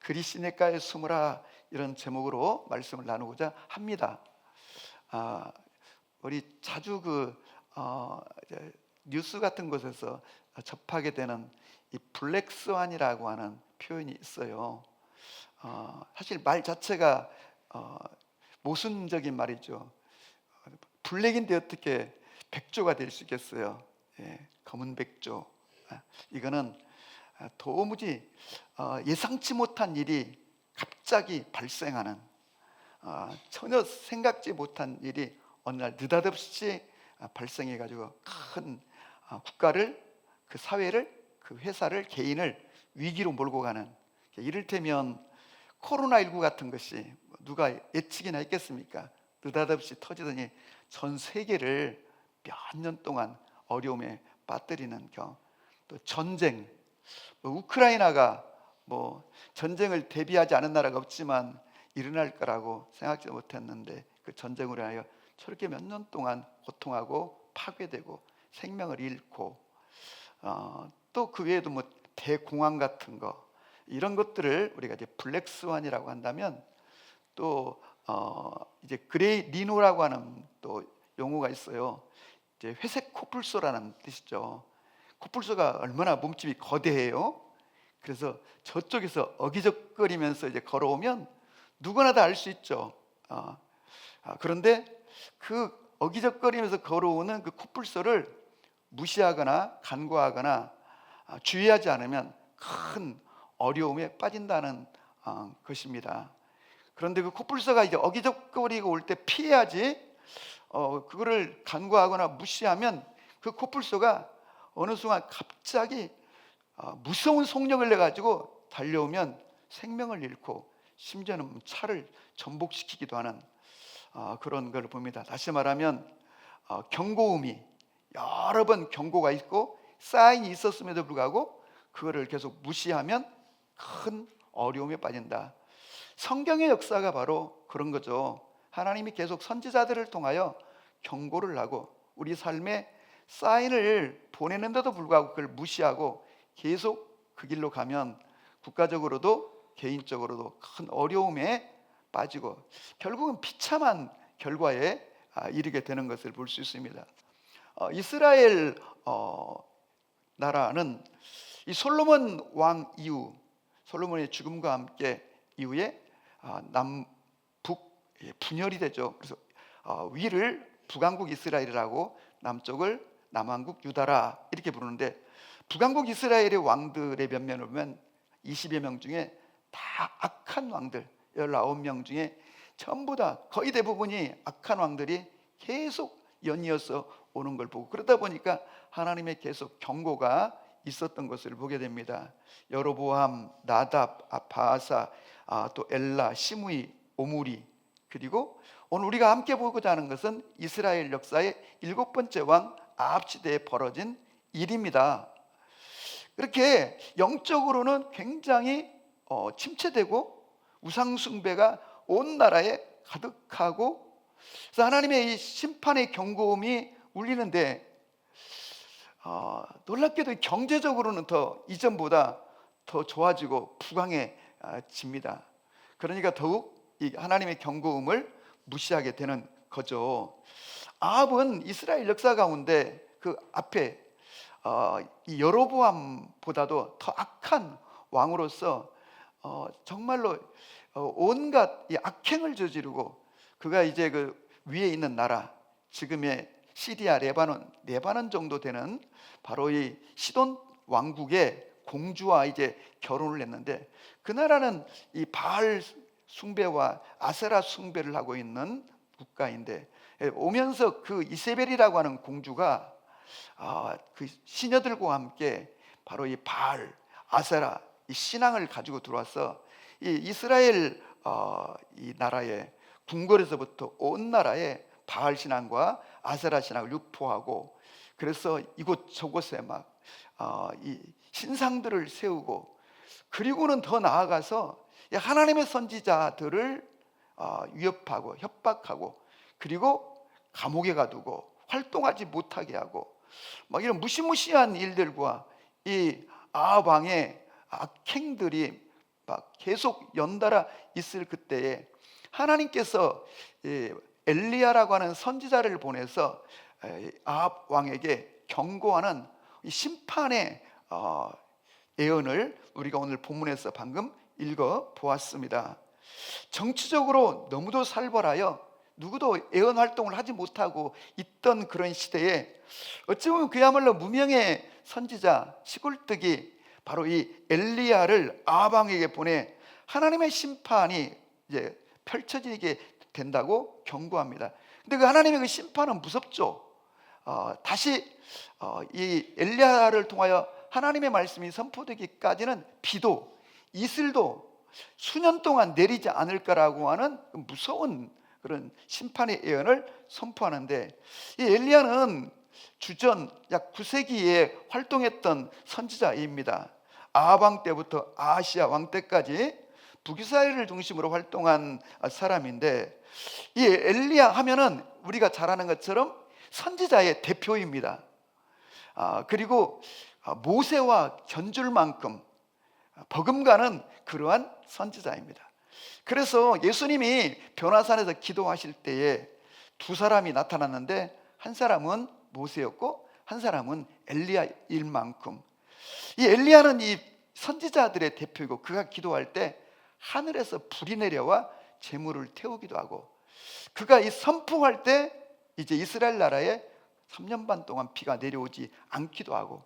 그리 시냇가에 숨으라, 이런 제목으로 말씀을 나누고자 합니다. 우리 자주 이제 뉴스 같은 곳에서 접하게 되는 이 블랙스완이라고 하는 표현이 있어요. 사실 말 자체가 모순적인 말이죠. 블랙인데 어떻게 백조가 될 수 있겠어요? 검은 백조. 이거는 도무지 예상치 못한 일이 갑자기 발생하는, 전혀 생각지 못한 일이 어느 날 느닷없이 발생해 가지고 큰 국가를, 그 사회를, 그 회사를, 개인을 위기로 몰고 가는, 이를테면 코로나19 같은 것이 누가 예측이나 했겠습니까? 느닷없이 터지더니 전 세계를 몇 년 동안 어려움에 빠뜨리는 경, 또 전쟁, 우크라이나가 전쟁을 대비하지 않은 나라가 없지만 일어날 거라고 생각지 못했는데 그 전쟁으로 인하여 저렇게 몇 년 동안 고통하고 파괴되고 생명을 잃고, 또 그 외에도 대공황 같은 거, 이런 것들을 우리가 이제 블랙스완이라고 한다면, 또 이제 그레이 리노라고 하는 또 용어가 있어요. 이제 회색 코뿔소라는 뜻이죠. 코뿔소가 얼마나 몸집이 거대해요. 그래서 저쪽에서 어기적거리면서 이제 걸어오면 누구나 다 알 수 있죠. 그런데 그 어기적거리면서 걸어오는 그 코뿔소를 무시하거나 간과하거나 주의하지 않으면 큰 어려움에 빠진다는 것입니다. 그런데 그 코뿔소가 이제 어기적거리고 올 때 피해야지, 그거를 간과하거나 무시하면 그 코뿔소가 어느 순간 갑자기 무서운 속력을 내 가지고 달려오면 생명을 잃고 심지어는 차를 전복시키기도 하는 그런 걸 봅니다. 다시 말하면 경고음이 여러 번 경고가 있고 사인이 있었음에도 불구하고 그거를 계속 무시하면 큰 어려움에 빠진다. 성경의 역사가 바로 그런 거죠. 하나님이 계속 선지자들을 통하여 경고를 하고 우리 삶에 사인을 보내는데도 불구하고 그걸 무시하고 계속 그 길로 가면 국가적으로도 개인적으로도 큰 어려움에 빠지고 결국은 비참한 결과에 이르게 되는 것을 볼 수 있습니다. 이스라엘 나라는 이 솔로몬 왕 이후, 솔로몬의 죽음과 함께 이후에 남북 분열이 되죠. 그래서 위를 북왕국 이스라엘이라고, 남쪽을 남왕국 유다라 이렇게 부르는데, 북왕국 이스라엘의 왕들의 면면을 보면 20여 명 중에 다 악한 왕들, 19명 중에 전부 다 거의 대부분이 악한 왕들이 계속 연이어서 오는 걸 보고, 그러다 보니까 하나님의 계속 경고가 있었던 것을 보게 됩니다. 여로보암, 나답, 바아사, 또 엘라, 시므이, 오므리, 그리고 오늘 우리가 함께 보고자 하는 것은 이스라엘 역사의 7번째 왕 아합 시대에 벌어진 일입니다. 그렇게 영적으로는 굉장히 침체되고 우상 숭배가 온 나라에 가득하고, 그래서 하나님의 이 심판의 경고음이 울리는데, 놀랍게도 경제적으로는 더 이전보다 더 좋아지고 부강해집니다. 그러니까 더욱 이 하나님의 경고음을 무시하게 되는 거죠. 아합은 이스라엘 역사 가운데 그 앞에 이 여로보암보다도 더 악한 왕으로서 정말로 온갖 이 악행을 저지르고, 그가 이제 그 위에 있는 나라, 지금의 시리아, 레바논 정도 되는 바로 이 시돈 왕국의 공주와 이제 결혼을 했는데, 그 나라는 이 바알 숭배와 아세라 숭배를 하고 있는 국가인데, 오면서 그 이세벨이라고 하는 공주가 그 시녀들과 함께 바로 이 바알, 아세라 이 신앙을 가지고 들어와서 이 이스라엘 이 나라의 궁궐에서부터 온 나라에 바알 신앙과 아세라 신앙을 유포하고, 그래서 이곳저곳에 막 이 신상들을 세우고, 그리고는 더 나아가서 하나님의 선지자들을 위협하고 협박하고, 그리고 감옥에 가두고 활동하지 못하게 하고, 막 이런 무시무시한 일들과 이 아합 왕의 악행들이 막 계속 연달아 있을 그때에 하나님께서 엘리야라고 하는 선지자를 보내서 아합 왕에게 경고하는 이 심판의 예언을 우리가 오늘 본문에서 방금 읽어 보았습니다. 정치적으로 너무도 살벌하여 누구도 예언 활동을 하지 못하고 있던 그런 시대에 어찌 보면 그야말로 무명의 선지자 시골뜨기 바로 이 엘리야를 아합 왕에게 보내 하나님의 심판이 이제 펼쳐지게 된다고 경고합니다. 근데 그 하나님의 그 심판은 무섭죠. 다시 이 엘리야를 통하여 하나님의 말씀이 선포되기까지는 비도 이슬도 수년 동안 내리지 않을 거라고 하는 무서운 그런 심판의 예언을 선포하는데, 이 엘리야는 주전 약 9세기에 활동했던 선지자입니다. 아합 왕 때부터 아하시야 왕 때까지 북이스라엘을 중심으로 활동한 사람인데, 이 엘리야 하면은 우리가 잘 아는 것처럼 선지자의 대표입니다. 그리고 모세와 견줄 만큼 버금가는 그러한 선지자입니다. 그래서 예수님이 변화산에서 기도하실 때에 두 사람이 나타났는데 한 사람은 모세였고 한 사람은 엘리야일 만큼, 이 엘리야는 이 선지자들의 대표이고 그가 기도할 때 하늘에서 불이 내려와 재물을 태우기도 하고, 그가 이 선풍할 때 이제 이스라엘 나라에 3년 반 동안 비가 내려오지 않기도 하고,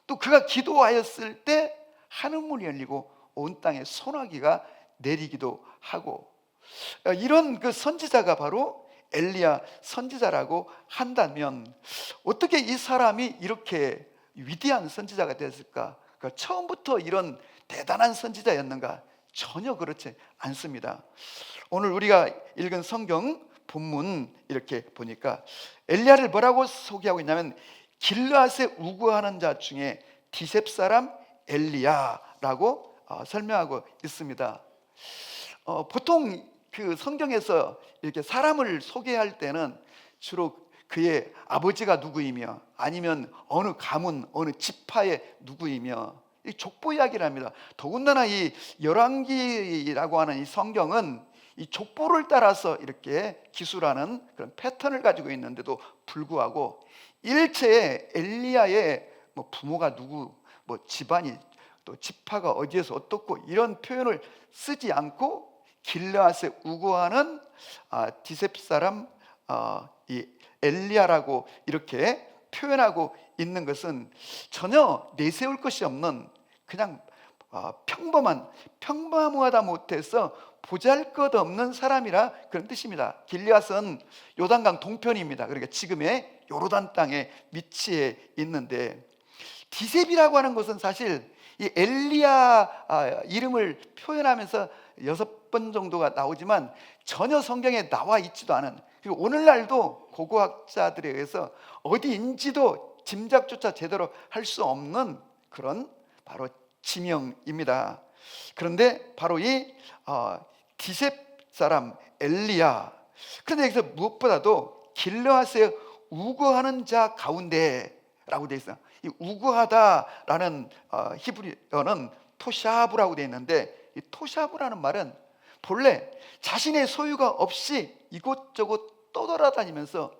또 그가 기도하였을 때 하늘문이 열리고 온 땅에 소나기가 내리기도 하고, 이런 그 선지자가 바로 엘리야 선지자라고 한다면 어떻게 이 사람이 이렇게 위대한 선지자가 됐을까? 그러니까 처음부터 이런 대단한 선지자였는가? 전혀 그렇지 않습니다. 오늘 우리가 읽은 성경 본문 이렇게 보니까 엘리야를 뭐라고 소개하고 있냐면 길르앗에 우거하는 자 중에 디셉 사람 엘리야라고 설명하고 있습니다. 보통 그 성경에서 이렇게 사람을 소개할 때는 주로 그의 아버지가 누구이며 아니면 어느 가문, 어느 지파의 누구이며 이 족보 이야기를 합니다. 더군다나 이 열왕기라고 하는 이 성경은 이 족보를 따라서 이렇게 기술하는 그런 패턴을 가지고 있는데도 불구하고 일체의 엘리야의 뭐 부모가 누구, 뭐 집안이 또 지파가 어디에서 어떻고 이런 표현을 쓰지 않고 길르앗에 우거하는 디셉 사람 이 엘리야라고 이렇게 표현하고 있는 것은 전혀 내세울 것이 없는 그냥 평범하다 못해서 보잘것없는 사람이라 그런 뜻입니다. 길르앗은 요단강 동편입니다. 그러니까 지금의 요르단 땅에 위치해 있는데, 디셉이라고 하는 것은 사실 이 엘리야 이름을 표현하면서 6번 정도가 나오지만 전혀 성경에 나와 있지도 않은, 그리고 오늘날도 고고학자들에 의해서 어디인지도 짐작조차 제대로 할 수 없는 그런 바로 지명입니다. 그런데 바로 이 디셉 사람 엘리야, 그런데 여기서 무엇보다도 길르앗에 우거하는 자 가운데라고 되어 있어요. 이 우거하다라는 히브리어는 토샤브라고 되어 있는데, 이 토샤브라는 말은 본래 자신의 소유가 없이 이곳저곳 떠돌아다니면서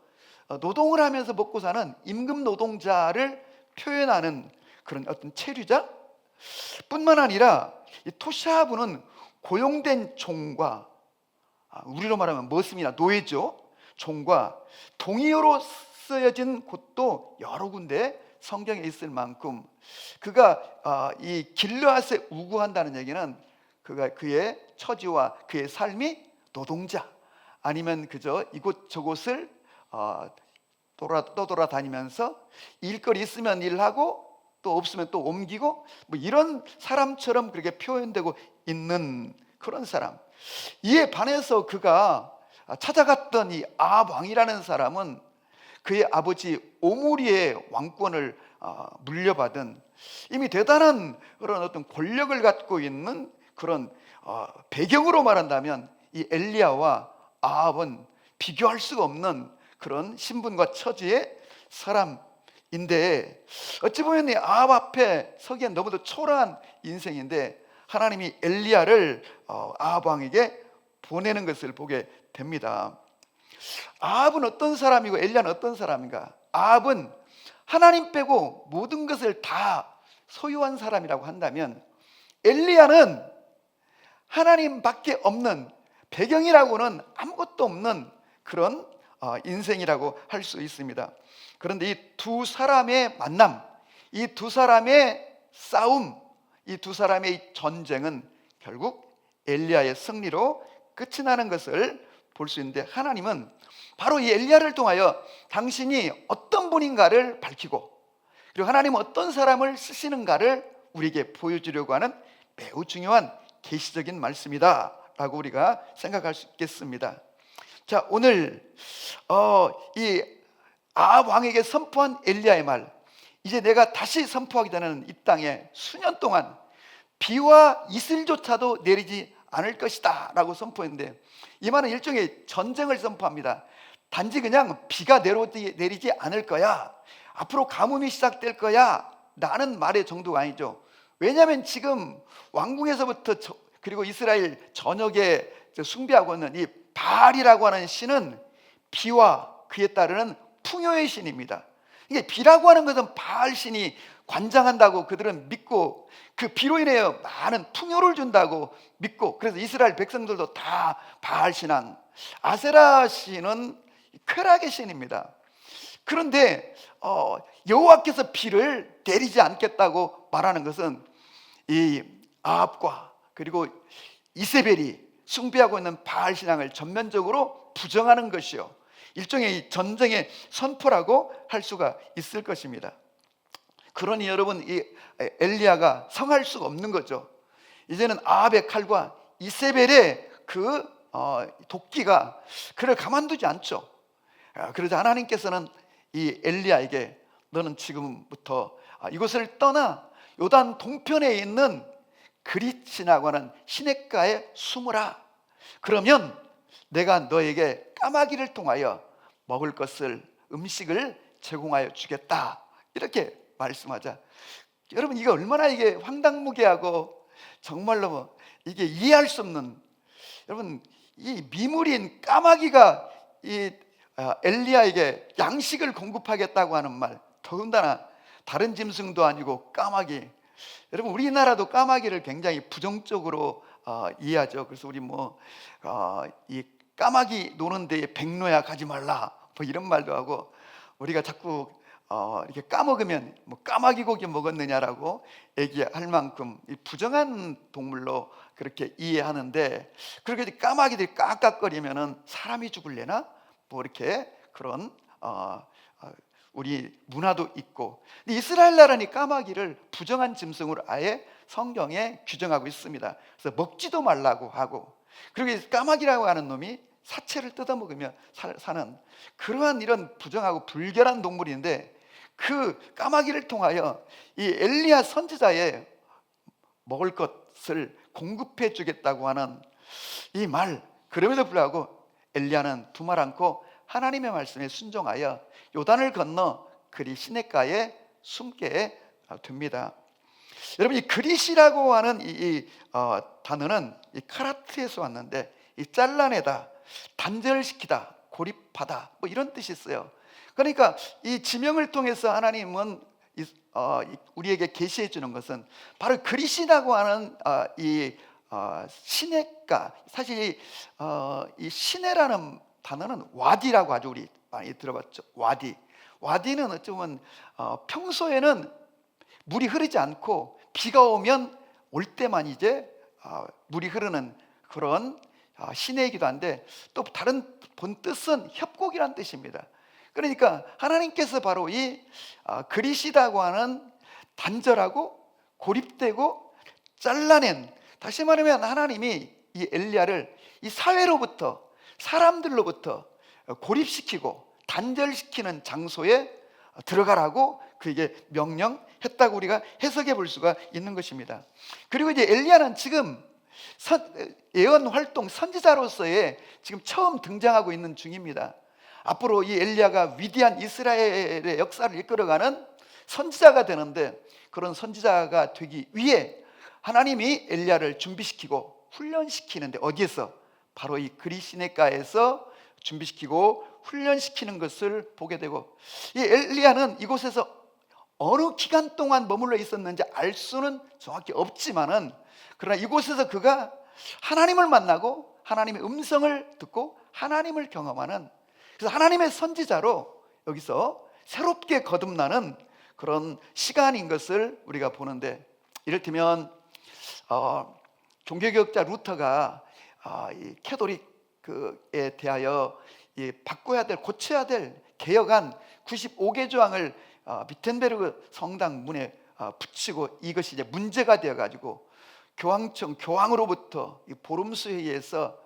노동을 하면서 먹고 사는 임금 노동자를 표현하는 그런 어떤 체류자 뿐만 아니라, 이 토샤브는 고용된 종과 우리로 말하면 머슴이나 노예죠. 종과 동의어로 쓰여진 곳도 여러 군데 성경에 있을 만큼, 그가 이 길르앗에 우거한다는 얘기는 그가 그의 처지와 그의 삶이 노동자 아니면 그저 이곳저곳을 떠돌아다니면서 일거리 있으면 일하고 또 없으면 또 옮기고 뭐 이런 사람처럼 그렇게 표현되고 있는 그런 사람. 이에 반해서 그가 찾아갔던 이 아합 왕이라는 사람은 그의 아버지 오므리의 왕권을 물려받은 이미 대단한 그런 어떤 권력을 갖고 있는 그런 배경으로 말한다면 이 엘리야와 아합은 비교할 수가 없는 그런 신분과 처지의 사람인데, 어찌 보면 이 아합 앞에 서기엔 너무도 초라한 인생인데 하나님이 엘리야를 아합 왕에게 보내는 것을 보게 됩니다. 아합은 어떤 사람이고 엘리야는 어떤 사람인가? 아합은 하나님 빼고 모든 것을 다 소유한 사람이라고 한다면, 엘리야는 하나님밖에 없는, 배경이라고는 아무것도 없는 그런 인생이라고 할 수 있습니다. 그런데 이 두 사람의 만남, 이 두 사람의 싸움, 이 두 사람의 전쟁은 결국 엘리야의 승리로 끝이 나는 것을 볼 수 있는데, 하나님은 바로 이 엘리야를 통하여 당신이 어떤 분인가를 밝히고, 그리고 하나님은 어떤 사람을 쓰시는가를 우리에게 보여주려고 하는 매우 중요한 계시적인 말씀이다 라고 우리가 생각할 수 있겠습니다. 자, 오늘 이 아합 왕에게 선포한 엘리야의 말, 이제 내가 다시 선포하게 되는 이 땅에 수년 동안 비와 이슬조차도 내리지 않을 것이다 라고 선포했는데, 이 말은 일종의 전쟁을 선포합니다. 단지 그냥 비가 내리지 않을 거야, 앞으로 가뭄이 시작될 거야 라는 말의 정도가 아니죠. 왜냐하면 지금 왕궁에서부터 그리고 이스라엘 전역에 숭배하고 있는 이 바알이라고 하는 신은 비와 그에 따르는 풍요의 신입니다. 이게 비라고 하는 것은 바알 신이 관장한다고 그들은 믿고, 그 비로 인하여 많은 풍요를 준다고 믿고, 그래서 이스라엘 백성들도 다 바알 신앙, 아세라 신은 쾌락의 신입니다. 그런데 여호와께서 비를 내리지 않겠다고 말하는 것은 이 아합과 그리고 이세벨이 숭배하고 있는 바알 신앙을 전면적으로 부정하는 것이요, 일종의 전쟁의 선포라고 할 수가 있을 것입니다. 그러니 여러분, 이 엘리야가 성할 수가 없는 거죠. 이제는 아합의 칼과 이세벨의 그 도끼가 그를 가만두지 않죠. 그러자 하나님께서는 이 엘리야에게 너는 지금부터 이곳을 떠나 요단 동편에 있는 그릿이라고 하는 시냇가에 숨으라. 그러면 내가 너에게 까마귀를 통하여 먹을 것을, 음식을 제공하여 주겠다. 이렇게 말씀하자, 여러분 이게 얼마나 이게 황당무계하고 정말로 이게 이해할 수 없는, 여러분 이 미물인 까마귀가 이 엘리야에게 양식을 공급하겠다고 하는 말, 더군다나 다른 짐승도 아니고 까마귀. 여러분 우리나라도 까마귀를 굉장히 부정적으로 이해하죠. 그래서 우리 이 까마귀 노는 데에 백로야 가지 말라 뭐 이런 말도 하고, 우리가 자꾸 이렇게 까먹으면 까마귀 고기 먹었느냐라고 얘기할 만큼 이 부정한 동물로 그렇게 이해하는데, 그렇게 까마귀들이 깍깍거리면은 사람이 죽을래나 뭐 이렇게 그런 우리 문화도 있고, 근데 이스라엘 나라는 까마귀를 부정한 짐승으로 아예 성경에 규정하고 있습니다. 그래서 먹지도 말라고 하고, 그리고 까마귀라고 하는 놈이 사체를 뜯어먹으며 사는 그러한 이런 부정하고 불결한 동물인데, 그 까마귀를 통하여 이 엘리야 선지자의 먹을 것을 공급해 주겠다고 하는 이 말, 그럼에도 불구하고 엘리야는 두말 않고 하나님의 말씀에 순종하여 요단을 건너 그리 시냇가에 숨게 됩니다. 여러분 이 그릿이라고 하는 이 단어는 이 카라트에서 왔는데, 이 잘라내다, 단절시키다, 고립하다 뭐 이런 뜻이 있어요. 그러니까 이 지명을 통해서 하나님은 우리에게 계시해 주는 것은 바로 그릿이라고 하는 이 시냇가. 사실 이 시내라는 단어는 와디라고 아주 우리 많이 들어봤죠. 와디는 어쩌면 평소에는 물이 흐르지 않고 비가 오면 올 때만 이제 물이 흐르는 그런 시내이기도 한데, 또 다른 본 뜻은 협곡이란 뜻입니다. 그러니까 하나님께서 바로 이 그릿이라고 하는 단절하고 고립되고 잘라낸, 다시 말하면 하나님이 이 엘리야를 이 사회로부터, 사람들로부터 고립시키고 단절시키는 장소에 들어가라고 그에게 명령했다고 우리가 해석해 볼 수가 있는 것입니다. 그리고 이제 엘리야는 지금 예언 활동 선지자로서의 지금 처음 등장하고 있는 중입니다. 앞으로 이 엘리야가 위대한 이스라엘의 역사를 이끌어가는 선지자가 되는데, 그런 선지자가 되기 위해 하나님이 엘리야를 준비시키고 훈련시키는데 어디에서? 바로 이 그리시네가에서 준비시키고 훈련시키는 것을 보게 되고, 이 엘리야는 이곳에서 어느 기간 동안 머물러 있었는지 알 수는 정확히 없지만은, 그러나 이곳에서 그가 하나님을 만나고 하나님의 음성을 듣고 하나님을 경험하는, 그래서 하나님의 선지자로 여기서 새롭게 거듭나는 그런 시간인 것을 우리가 보는데, 이를테면 종교개혁자 루터가 이 캐톨릭에 대하여 바꿔야 될, 고쳐야 될 개혁안 95개 조항을 비텐베르그 성당 문에 붙이고, 이것이 이제 문제가 되어 가지고 교황으로부터 이 보름수 회의에서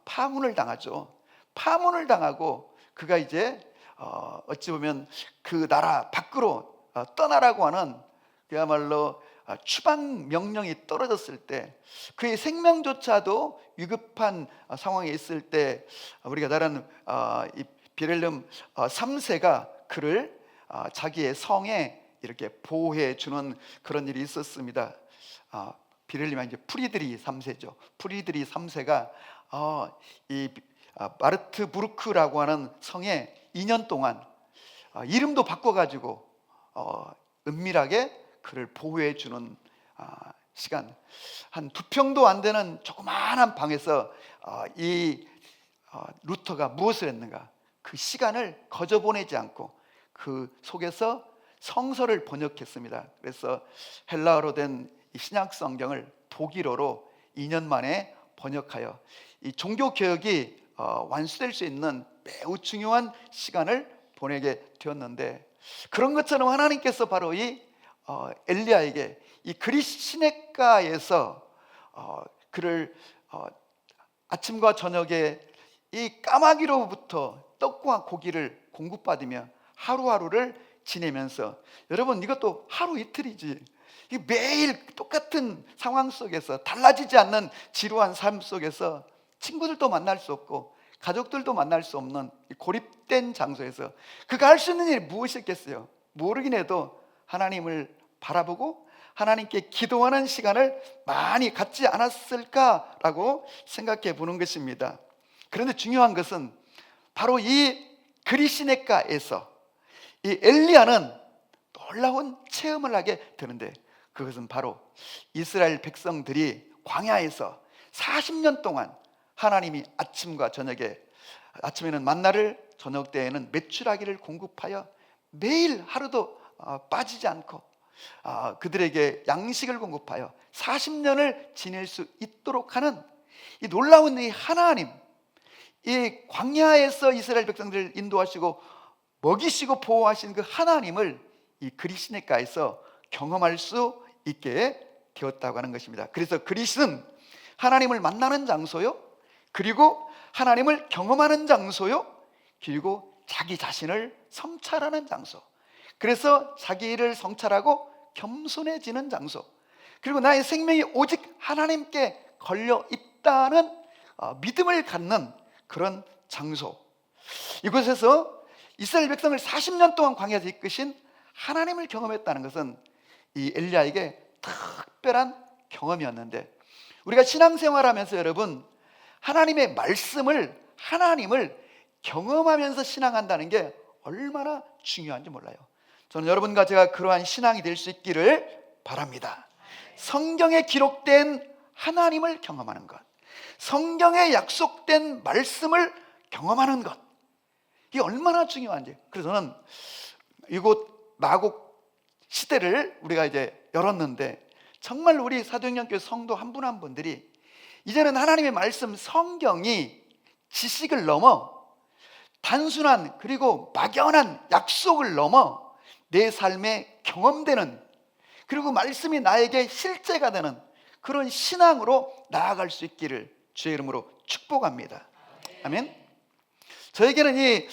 파문을 당하죠. 파문을 당하고 그가 이제 어찌 보면 그 나라 밖으로 떠나라고 하는, 그야말로 추방 명령이 떨어졌을 때, 그의 생명조차도 위급한 상황에 있을 때, 우리가 잘 아는 이 비렐름 3세가 그를 자기의 성에 이렇게 보호해 주는 그런 일이 있었습니다. 비렐름이 이제 프리드리 3세죠. 프리드리 3세가 이 마르트부르크라고 하는 성에 2년 동안 이름도 바꿔가지고 은밀하게 그를 보호해 주는 시간, 한 2평도 안 되는 조그마한 방에서 이 루터가 무엇을 했는가? 그 시간을 거저 보내지 않고 그 속에서 성서를 번역했습니다. 그래서 헬라어로 된 이 신약 성경을 독일어로 2년 만에 번역하여 이 종교 개혁이 완수될 수 있는 매우 중요한 시간을 보내게 되었는데, 그런 것처럼 하나님께서 바로 이 엘리야에게 이 그리시네가에서 그를 아침과 저녁에 이 까마귀로부터 떡과 고기를 공급받으며 하루하루를 지내면서, 여러분 이것도 하루 이틀이지, 매일 똑같은 상황 속에서 달라지지 않는 지루한 삶 속에서 친구들도 만날 수 없고 가족들도 만날 수 없는 고립된 장소에서 그가 할 수 있는 일이 무엇이겠어요? 모르긴 해도 하나님을 바라보고 하나님께 기도하는 시간을 많이 갖지 않았을까라고 생각해 보는 것입니다. 그런데 중요한 것은 바로 이 그리시네가에서 이 엘리야는 놀라운 체험을 하게 되는데, 그것은 바로 이스라엘 백성들이 광야에서 40년 동안 하나님이 아침과 저녁에, 아침에는 만나를, 저녁 때에는 메추라기를 공급하여 매일 하루도 빠지지 않고 그들에게 양식을 공급하여 40년을 지낼 수 있도록 하는 이 놀라운 이 하나님, 이 광야에서 이스라엘 백성들을 인도하시고 먹이시고 보호하신 그 하나님을 이 그리시네가에서 경험할 수 있게 되었다고 하는 것입니다. 그래서 그리스는 하나님을 만나는 장소요, 그리고 하나님을 경험하는 장소요, 그리고 자기 자신을 성찰하는 장소, 그래서 자기를 성찰하고 겸손해지는 장소, 그리고 나의 생명이 오직 하나님께 걸려 있다는 믿음을 갖는 그런 장소, 이곳에서 이스라엘 백성을 40년 동안 광야에서 이끄신 하나님을 경험했다는 것은 이 엘리야에게 특별한 경험이었는데, 우리가 신앙생활하면서 여러분 하나님의 말씀을, 하나님을 경험하면서 신앙한다는 게 얼마나 중요한지 몰라요. 저는 여러분과 제가 그러한 신앙이 될 수 있기를 바랍니다. 성경에 기록된 하나님을 경험하는 것, 성경에 약속된 말씀을 경험하는 것, 이게 얼마나 중요한지. 그래서 저는 이곳 마곡 시대를 우리가 이제 열었는데, 정말 우리 사도행전교회 성도 한 분 한 분들이 이제는 하나님의 말씀, 성경이 지식을 넘어 단순한 그리고 막연한 약속을 넘어 내 삶에 경험되는, 그리고 말씀이 나에게 실제가 되는 그런 신앙으로 나아갈 수 있기를 주의 이름으로 축복합니다. 아멘. 저에게는 이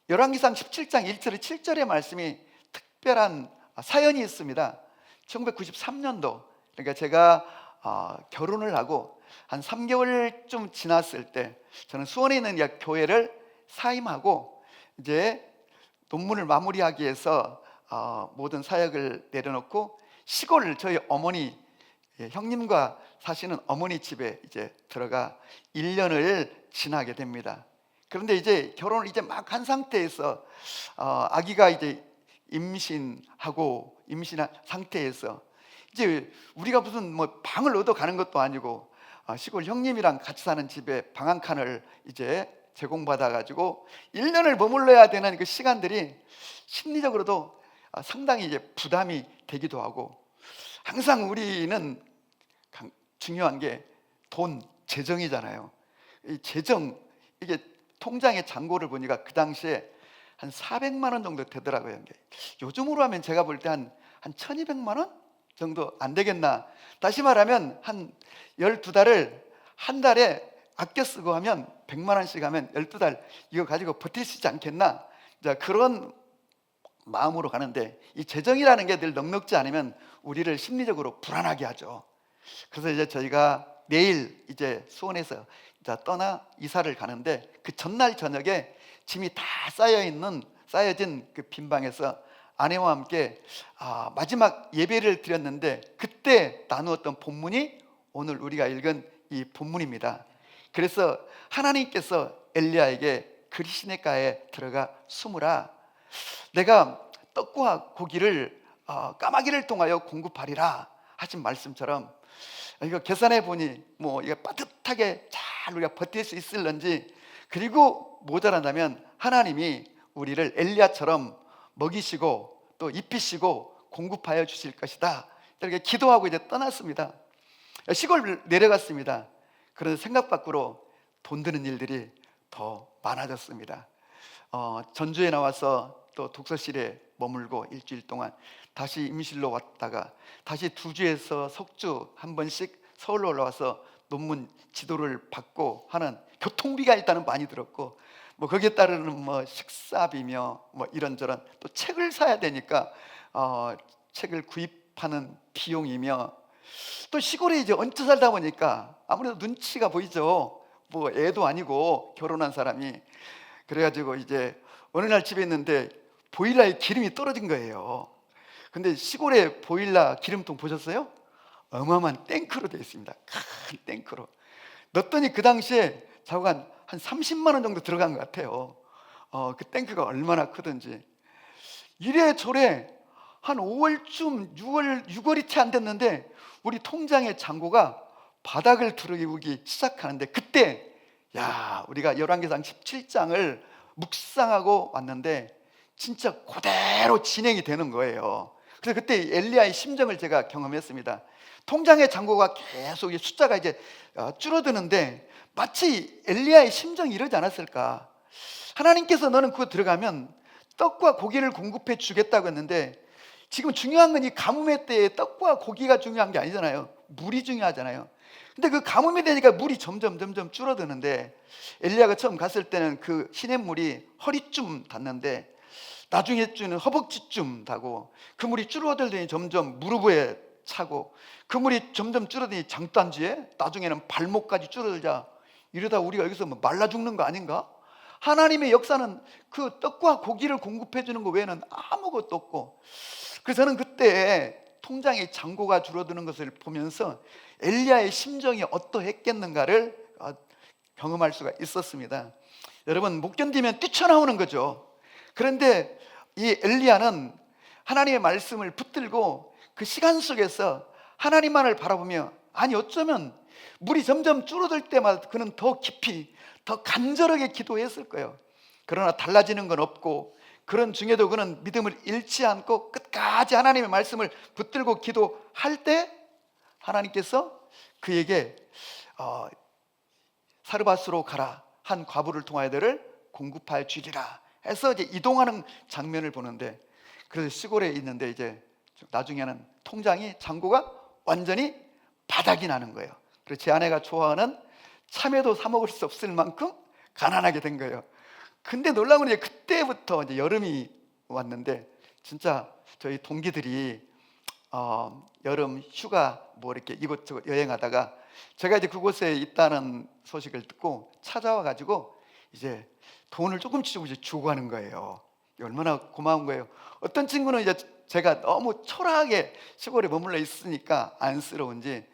열왕기상 17장 1절에 7절의 말씀이 특별한 사연이 있습니다. 1993년도, 그러니까 제가 결혼을 하고 한 3개월쯤 지났을 때, 저는 수원에 있는 교회를 사임하고 이제 논문을 마무리하기 위해서 모든 사역을 내려놓고 시골 저희 어머니, 형님과 사시는 어머니 집에 이제 들어가 1년을 지나게 됩니다. 그런데 이제 결혼을 이제 막 한 상태에서 아기가 이제 임신한 상태에서 이제 우리가 무슨 뭐 방을 얻어 가는 것도 아니고 시골 형님이랑 같이 사는 집에 방 한 칸을 이제 제공받아 가지고 1년을 머물러야 되는 그 시간들이 심리적으로도 상당히 이제 부담이 되기도 하고, 항상 우리는 중요한 게 돈, 재정이잖아요. 이 재정, 이게 통장의 잔고를 보니까 그 당시에 한 400만 원 정도 되더라고요. 요즘으로 하면 제가 볼 때 한 1200만 원 정도 안 되겠나. 다시 말하면 한 12달을 한 달에 아껴 쓰고 하면 100만 원씩 하면 12달 이거 가지고 버틸 수 있지 않겠나. 자, 그런 마음으로 가는데, 이 재정이라는 게 늘 넉넉지 않으면 우리를 심리적으로 불안하게 하죠. 그래서 이제 저희가 내일 이제 수원에서 이제 떠나 이사를 가는데, 그 전날 저녁에 짐이 다 쌓여진 그 빈 방에서 아내와 함께 마지막 예배를 드렸는데, 그때 나누었던 본문이 오늘 우리가 읽은 이 본문입니다. 그래서 하나님께서 엘리야에게 그리 시냇가에 들어가 숨으라, 내가 떡과 고기를 까마귀를 통하여 공급하리라 하신 말씀처럼, 이거 계산해 보니 뭐 이거 빠듯하게 잘 우리가 버틸 수 있을런지, 그리고 모자란다면 하나님이 우리를 엘리야처럼 먹이시고 또 입히시고 공급하여 주실 것이다, 이렇게 기도하고 이제 떠났습니다. 시골 내려갔습니다. 그런데 생각 밖으로 돈 드는 일들이 더 많아졌습니다. 전주에 나와서 또 독서실에 머물고 일주일 동안 다시 임실로 왔다가 다시 두주에서 석주 한 번씩 서울로 올라와서 논문 지도를 받고 하는 교통비가 일단은 많이 들었고, 뭐 거기에 따르는 뭐 식사비며 뭐 이런저런, 또 책을 사야 되니까 책을 구입하는 비용이며, 또 시골에 이제 얹혀 살다 보니까 아무래도 눈치가 보이죠. 뭐 애도 아니고 결혼한 사람이. 그래가지고 이제 어느 날 집에 있는데 보일러에 기름이 떨어진 거예요. 근데 시골에 보일러 기름통 보셨어요? 어마어마한 탱크로 되어 있습니다. 큰 탱크로 넣었더니 그 당시에 자고 한 30만 원 정도 들어간 것 같아요. 그 탱크가 얼마나 크든지. 이래 저래 한 5월쯤 6월이 채 안 됐는데 우리 통장의 잔고가 바닥을 드러내기 시작하는데, 그때 우리가 열왕기상 17장을 묵상하고 왔는데 진짜 그대로 진행이 되는 거예요. 그래서 그때 엘리야의 심정을 제가 경험했습니다. 통장의 잔고가 계속 숫자가 이제 줄어드는데 마치 엘리야의 심정이 이러지 않았을까. 하나님께서 너는 그거 들어가면 떡과 고기를 공급해 주겠다고 했는데, 지금 중요한 건 이 가뭄의 때에 떡과 고기가 중요한 게 아니잖아요. 물이 중요하잖아요. 근데 그 가뭄이 되니까 물이 점점 줄어드는데, 엘리야가 처음 갔을 때는 그 시냇물이 허리쯤 닿는데 나중에쯤은 허벅지쯤 닿고, 그 물이 줄어들더니 점점 무릎에 차고, 그 물이 점점 줄어들더니 장단지에, 나중에는 발목까지 줄어들자, 이러다 우리가 여기서 뭐 말라 죽는 거 아닌가? 하나님의 역사는 그 떡과 고기를 공급해 주는 거 외에는 아무것도 없고, 그래서 저는 그때 통장의 잔고가 줄어드는 것을 보면서 엘리야의 심정이 어떠했겠는가를 경험할 수가 있었습니다. 여러분, 못 견디면 뛰쳐나오는 거죠. 그런데 이 엘리야는 하나님의 말씀을 붙들고 그 시간 속에서 하나님만을 바라보며, 아니 어쩌면 물이 점점 줄어들 때마다 그는 더 깊이 더 간절하게 기도했을 거예요. 그러나 달라지는 건 없고, 그런 중에도 그는 믿음을 잃지 않고 끝까지 하나님의 말씀을 붙들고 기도할 때 하나님께서 그에게 사르밧으로 가라, 한 과부를 통하여 너를 공급하여 주리라 해서 이제 이동하는 장면을 보는데, 그래서 시골에 있는데 이제 나중에는 통장이 잔고가 완전히 바닥이 나는 거예요. 그래서 제 아내가 좋아하는 참외도 사 먹을 수 없을 만큼 가난하게 된 거예요. 근데 놀라운 건 이제 그때부터 이제 여름이 왔는데, 진짜 저희 동기들이 여름 휴가 뭐 이렇게 이곳저곳 여행하다가 제가 이제 그곳에 있다는 소식을 듣고 찾아와 가지고 이제 돈을 조금씩 주고 가는 거예요. 얼마나 고마운 거예요. 어떤 친구는 이제 제가 너무 초라하게 시골에 머물러 있으니까 안쓰러운지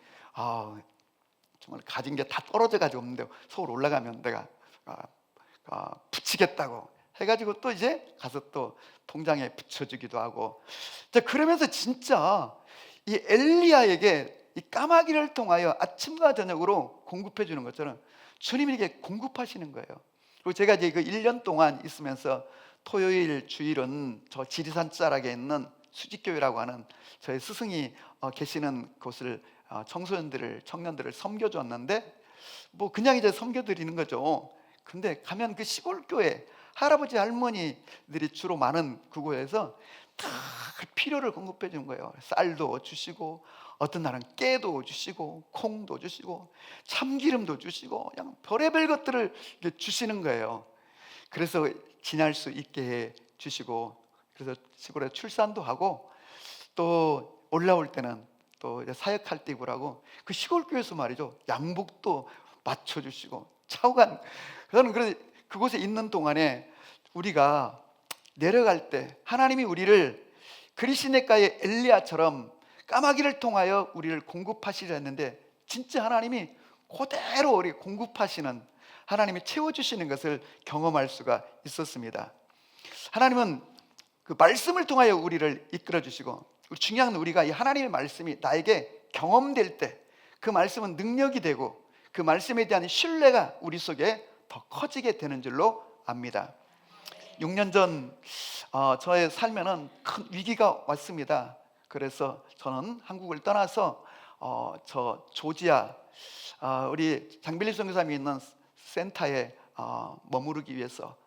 정말 가진 게 다 떨어져 가지고 없는데 서울 올라가면 내가 붙이겠다고 해가지고 또 이제 가서 또 통장에 붙여주기도 하고. 자, 그러면서 진짜 이 엘리야에게 이 까마귀를 통하여 아침과 저녁으로 공급해 주는 것처럼 주님이 이렇게 공급하시는 거예요. 그리고 제가 이제 그 1년 동안 있으면서 토요일 주일은 저 지리산 자락에 있는 수직교회라고 하는 저희 스승이 계시는 곳을 청년들을 섬겨줬는데, 뭐 그냥 이제 섬겨드리는 거죠. 근데 가면 그 시골 교회 할아버지 할머니들이 주로 많은 그곳에서 다 필요를 공급해 주는 거예요. 쌀도 주시고, 어떤 날은 깨도 주시고, 콩도 주시고, 참기름도 주시고, 그냥 별의별 것들을 주시는 거예요. 그래서 지날 수 있게 해 주시고, 그래서 시골에 출산도 하고, 또 올라올 때는 또 사역할 때 입으라고 그 시골 교회에서 말이죠, 양복도 맞춰주시고 차후간. 저는 그곳에 있는 동안에 우리가 내려갈 때 하나님이 우리를 그리시네가의 엘리야처럼 까마귀를 통하여 우리를 공급하시려 했는데, 진짜 하나님이 그대로 우리 공급하시는, 하나님이 채워주시는 것을 경험할 수가 있었습니다. 하나님은 그 말씀을 통하여 우리를 이끌어 주시고, 중요한 건 우리가 이 하나님의 말씀이 나에게 경험될 때 그 말씀은 능력이 되고 그 말씀에 대한 신뢰가 우리 속에 더 커지게 되는 줄로 압니다. 6년 전 저의 삶에는 큰 위기가 왔습니다. 그래서 저는 한국을 떠나서 저 조지아 우리 장빌리 선교사님이 있는 센터에 머무르기 위해서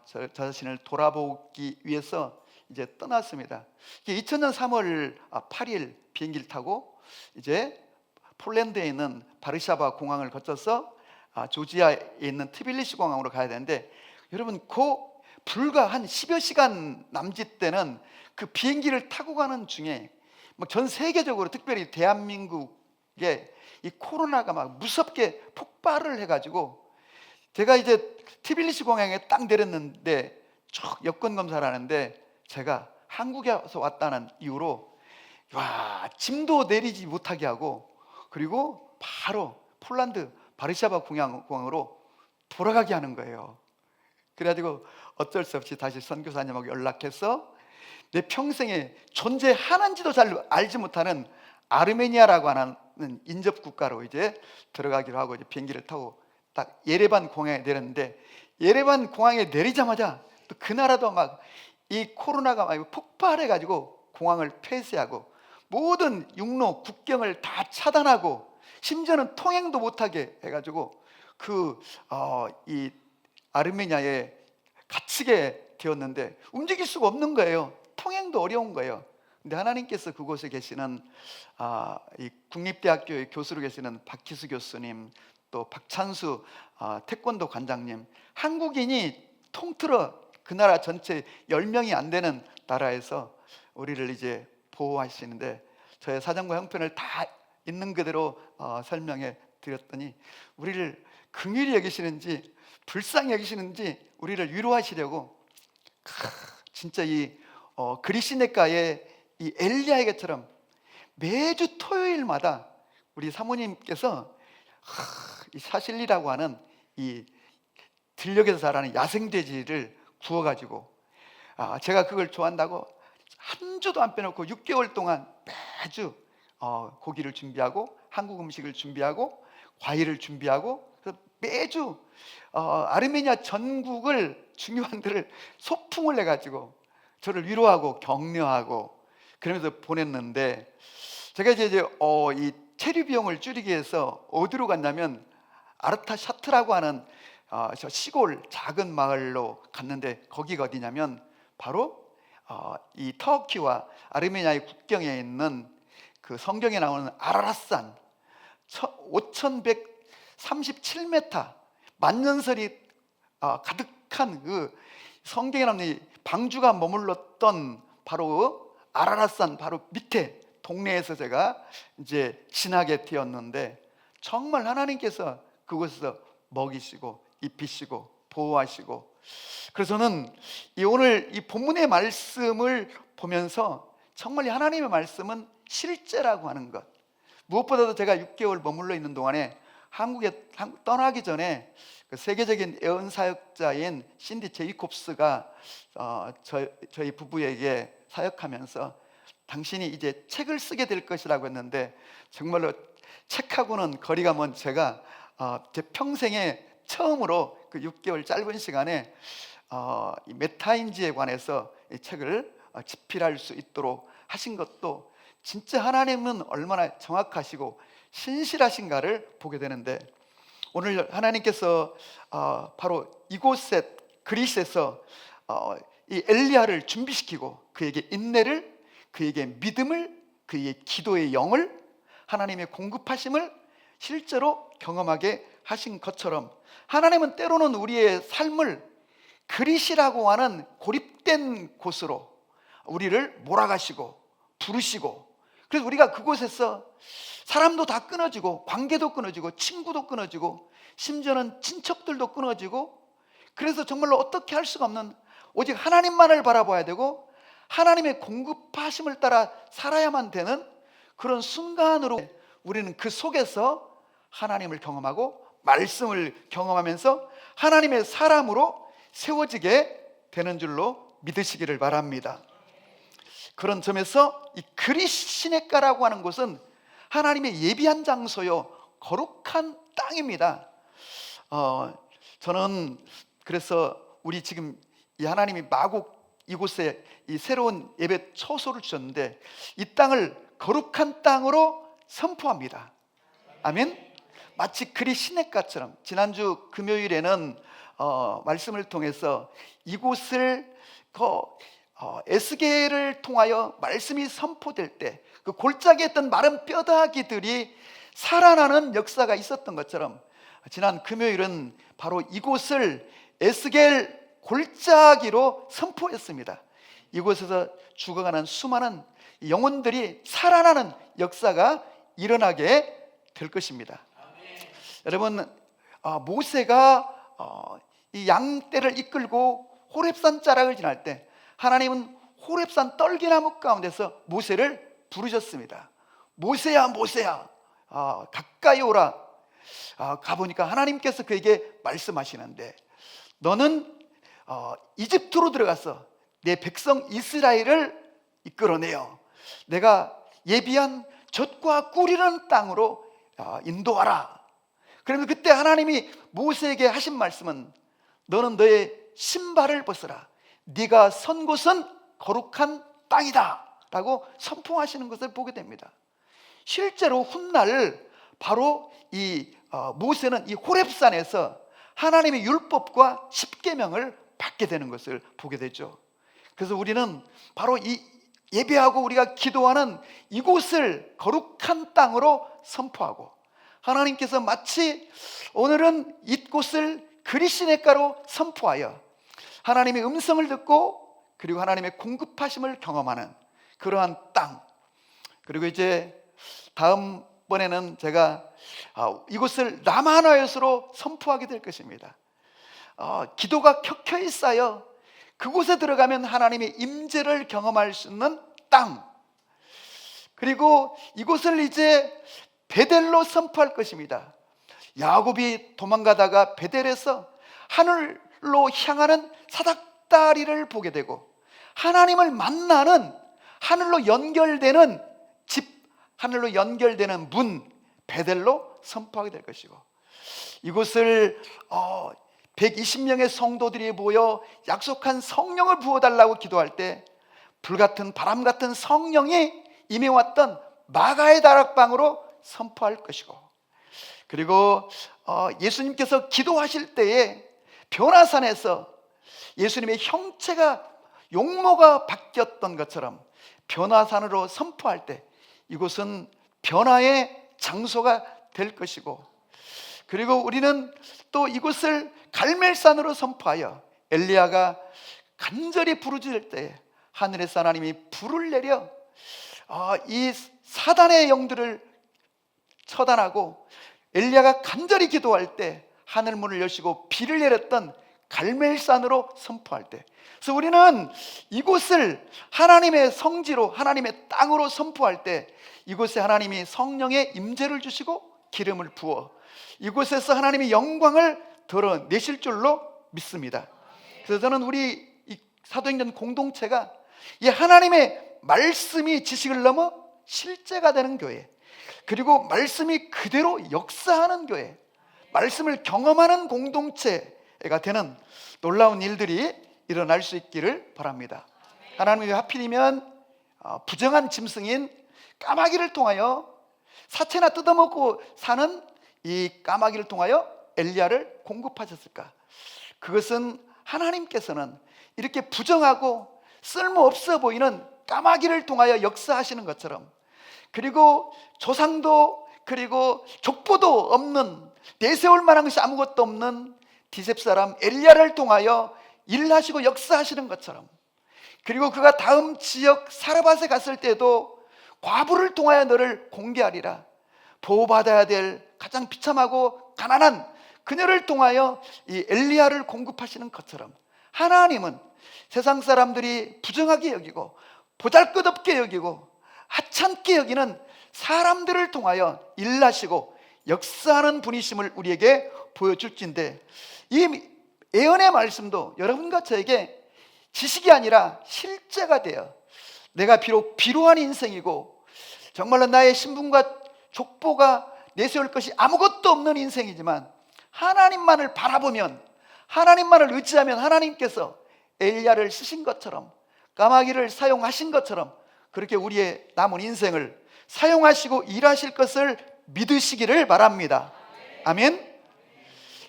저 자신을 돌아보기 위해서 이제 떠났습니다. 2000년 3월 8일 비행기를 타고 이제 폴란드에 있는 바르샤바 공항을 거쳐서 조지아에 있는 트빌리시 공항으로 가야 되는데, 여러분 불과 한 10여 시간 남짓 되는 그 비행기를 타고 가는 중에 전 세계적으로 특별히 대한민국에 이 코로나가 막 무섭게 폭발을 해가지고, 제가 이제 트빌리시 공항에 딱 내렸는데 쭉 여권 검사를 하는데 제가 한국에서 왔다는 이유로 짐도 내리지 못하게 하고, 그리고 바로 폴란드 바르샤바 공항으로 돌아가게 하는 거예요. 그래가지고 어쩔 수 없이 다시 선교사님하고 연락해서 내 평생에 존재하는지도 잘 알지 못하는 아르메니아라고 하는 인접 국가로 이제 들어가기로 하고, 이제 비행기를 타고 딱 예레반 공항에 내렸는데, 예레반 공항에 내리자마자 또 그 나라도 막 이 코로나가 막 폭발해가지고 공항을 폐쇄하고 모든 육로 국경을 다 차단하고 심지어는 통행도 못하게 해가지고 이 아르메니아에 갇히게 되었는데 움직일 수가 없는 거예요. 통행도 어려운 거예요. 근데 하나님께서 그곳에 계시는 이 국립대학교의 교수로 계시는 박희수 교수님, 또 박찬수 태권도 관장님, 한국인이 통틀어 그 나라 전체 10명이 안 되는 나라에서 우리를 이제 보호하시는데, 저의 사정과 형편을 다 있는 그대로 설명해 드렸더니 우리를 긍휼히 여기시는지 불쌍히 여기시는지 우리를 위로하시려고 진짜 이 그리시네가의 이 엘리야에게처럼 매주 토요일마다 우리 사모님께서 이 사실리라고 하는 이 들녘에서 자라는 야생돼지를 구워가지고 제가 그걸 좋아한다고 한 주도 안 빼놓고 6개월 동안 매주 고기를 준비하고 한국 음식을 준비하고 과일을 준비하고, 그래서 매주 아르메니아 전국을 중요한 데를 소풍을 해가지고 저를 위로하고 격려하고 그러면서 보냈는데, 제가 이제 이 체류 비용을 줄이기 위해서 어디로 갔냐면 아르타샤트라고 하는 저 시골 작은 마을로 갔는데, 거기가 어디냐면 바로 이 터키와 아르메니아의 국경에 있는 그 성경에 나오는 아라랏산 5137m 만년설이 가득한 그 성경에 나오는 방주가 머물렀던 바로 아라랏산 바로 밑에 동네에서 제가 이제 지나게 되었는데, 정말 하나님께서 그곳에서 먹이시고 입히시고 보호하시고, 그래서는 오늘 이 본문의 말씀을 보면서 정말 하나님의 말씀은 실제라고 하는 것, 무엇보다도 제가 6개월 머물러 있는 동안에 한국에 떠나기 전에 그 세계적인 예언 사역자인 신디 제이콥스가 저희 부부에게 사역하면서 당신이 이제 책을 쓰게 될 것이라고 했는데, 정말로 책하고는 거리가 먼 제가 제 평생에 처음으로 그 6개월 짧은 시간에 이 메타인지에 관해서 이 책을 집필할 수 있도록 하신 것도 진짜 하나님은 얼마나 정확하시고 신실하신가를 보게 되는데, 오늘 하나님께서 바로 이곳에 그리스에서 이 엘리야를 준비시키고 그에게 인내를, 그에게 믿음을, 그에게 기도의 영을, 하나님의 공급하심을 실제로 경험하게 하신 것처럼, 하나님은 때로는 우리의 삶을 그리스라고 하는 고립된 곳으로 우리를 몰아가시고 부르시고, 그래서 우리가 그곳에서 사람도 다 끊어지고, 관계도 끊어지고, 친구도 끊어지고, 심지어는 친척들도 끊어지고, 그래서 정말로 어떻게 할 수가 없는, 오직 하나님만을 바라봐야 되고 하나님의 공급하심을 따라 살아야만 되는 그런 순간으로, 우리는 그 속에서 하나님을 경험하고 말씀을 경험하면서 하나님의 사람으로 세워지게 되는 줄로 믿으시기를 바랍니다. 그런 점에서 이 그리스 시냇가라고 하는 곳은 하나님의 예비한 장소요, 거룩한 땅입니다. 저는 그래서 우리 지금 이 하나님이 마곡 이곳에 이 새로운 예배 처소를 주셨는데, 이 땅을 거룩한 땅으로 선포합니다. 아멘. 마치 그리스 시냇가처럼, 지난주 금요일에는 말씀을 통해서 이곳을 에스겔을 통하여 말씀이 선포될 때 그 골짜기에 있던 마른 뼈다귀들이 살아나는 역사가 있었던 것처럼, 지난 금요일은 바로 이곳을 에스겔 골짜기로 선포했습니다. 이곳에서 죽어가는 수많은 영혼들이 살아나는 역사가 일어나게 될 것입니다. 여러분, 모세가 이 양떼를 이끌고 호렙산 자락을 지날 때 하나님은 호렙산 떨기나무 가운데서 모세를 부르셨습니다. 모세야, 모세야, 가까이 오라. 가보니까 하나님께서 그에게 말씀하시는데, 너는 이집트로 들어가서 내 백성 이스라엘을 이끌어내어 내가 예비한 젖과 꿀이라는 땅으로 인도하라. 그러면 그때 하나님이 모세에게 하신 말씀은, 너는 너의 신발을 벗어라. 네가 선 곳은 거룩한 땅이다 라고 선포하시는 것을 보게 됩니다. 실제로 훗날 바로 이 모세는 이 호렙산에서 하나님의 율법과 십계명을 받게 되는 것을 보게 되죠. 그래서 우리는 바로 이 예배하고 우리가 기도하는 이곳을 거룩한 땅으로 선포하고, 하나님께서 마치 오늘은 이곳을 그리스 시냇가로 선포하여 하나님의 음성을 듣고 그리고 하나님의 공급하심을 경험하는 그러한 땅. 그리고 이제 다음번에는 제가 이곳을 라마나요스로 선포하게 될 것입니다. 기도가 켜켜이 쌓여 그곳에 들어가면 하나님의 임재를 경험할 수 있는 땅. 그리고 이곳을 이제 베델로 선포할 것입니다. 야곱이 도망가다가 베델에서 하늘로 향하는 사닥다리를 보게 되고, 하나님을 만나는 하늘로 연결되는 집, 하늘로 연결되는 문, 베델로 선포하게 될 것이고, 이곳을 120명의 성도들이 모여 약속한 성령을 부어달라고 기도할 때 불같은 바람 같은 성령이 임해왔던 마가의 다락방으로 선포할 것이고, 그리고 예수님께서 기도하실 때에 변화산에서 예수님의 형체가 용모가 바뀌었던 것처럼 변화산으로 선포할 때 이곳은 변화의 장소가 될 것이고, 그리고 우리는 또 이곳을 갈멜산으로 선포하여 엘리야가 간절히 부르짖을 때 하늘에서 하나님이 불을 내려 이 사단의 영들을 처단하고, 엘리야가 간절히 기도할 때 하늘 문을 여시고 비를 내렸던 갈멜산으로 선포할 때, 그래서 우리는 이곳을 하나님의 성지로, 하나님의 땅으로 선포할 때 이곳에 하나님이 성령의 임재를 주시고 기름을 부어 이곳에서 하나님의 영광을 드러내실 줄로 믿습니다. 그래서 저는 우리 이 사도행전 공동체가 이 하나님의 말씀이 지식을 넘어 실제가 되는 교회, 그리고 말씀이 그대로 역사하는 교회, 말씀을 경험하는 공동체가 되는 놀라운 일들이 일어날 수 있기를 바랍니다. 하나님이 하필이면 부정한 짐승인 까마귀를 통하여, 사체나 뜯어먹고 사는 이 까마귀를 통하여 엘리야를 공급하셨을까? 그것은 하나님께서는 이렇게 부정하고 쓸모없어 보이는 까마귀를 통하여 역사하시는 것처럼, 그리고 조상도 그리고 족보도 없는, 내세울 만한 것이 아무것도 없는 디셉 사람 엘리야를 통하여 일하시고 역사하시는 것처럼, 그리고 그가 다음 지역 사르밧에 갔을 때도 과부를 통하여 너를 공개하리라, 보호받아야 될 가장 비참하고 가난한 그녀를 통하여 이 엘리야를 공급하시는 것처럼, 하나님은 세상 사람들이 부정하게 여기고 보잘것없게 여기고 하찮게 여기는 사람들을 통하여 일하시고 역사하는 분이심을 우리에게 보여줄진데, 이 예언의 말씀도 여러분과 저에게 지식이 아니라 실제가 되어, 내가 비록 비루한 인생이고 정말로 나의 신분과 족보가 내세울 것이 아무것도 없는 인생이지만 하나님만을 바라보면, 하나님만을 의지하면 하나님께서 엘리야를 쓰신 것처럼, 까마귀를 사용하신 것처럼 그렇게 우리의 남은 인생을 사용하시고 일하실 것을 믿으시기를 바랍니다. 아멘.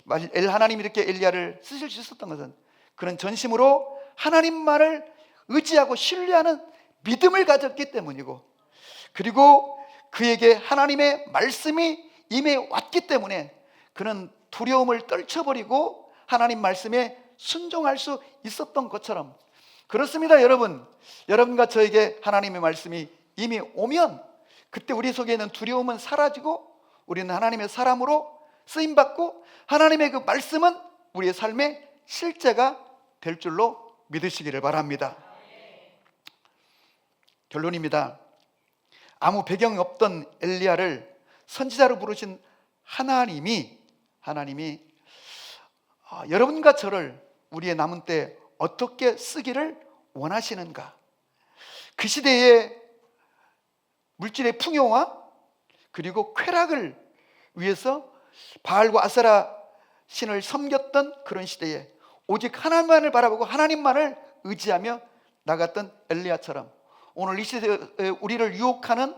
하나님이 이렇게 엘리야를 쓰실 수 있었던 것은 그런 전심으로 하나님만을 의지하고 신뢰하는 믿음을 가졌기 때문이고, 그리고 그에게 하나님의 말씀이 임해 왔기 때문에 그는 두려움을 떨쳐버리고 하나님 말씀에 순종할 수 있었던 것처럼, 그렇습니다. 여러분과 저에게 하나님의 말씀이 이미 오면 그때 우리 속에 있는 두려움은 사라지고 우리는 하나님의 사람으로 쓰임받고 하나님의 그 말씀은 우리의 삶의 실제가 될 줄로 믿으시기를 바랍니다. 결론입니다. 아무 배경이 없던 엘리야를 선지자로 부르신 하나님이 여러분과 저를 우리의 남은 때 어떻게 쓰기를 원하시는가? 그 시대의 물질의 풍요와 그리고 쾌락을 위해서 바알과 아세라 신을 섬겼던 그런 시대에 오직 하나님만을 바라보고 하나님만을 의지하며 나갔던 엘리야처럼, 오늘 이 시대에 우리를 유혹하는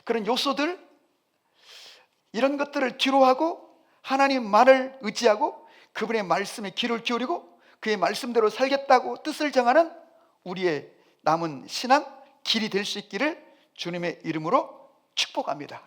그런 요소들, 이런 것들을 뒤로하고 하나님만을 의지하고 그분의 말씀에 귀를 기울이고 그의 말씀대로 살겠다고 뜻을 정하는 우리의 남은 신앙 길이 될 수 있기를 주님의 이름으로 축복합니다.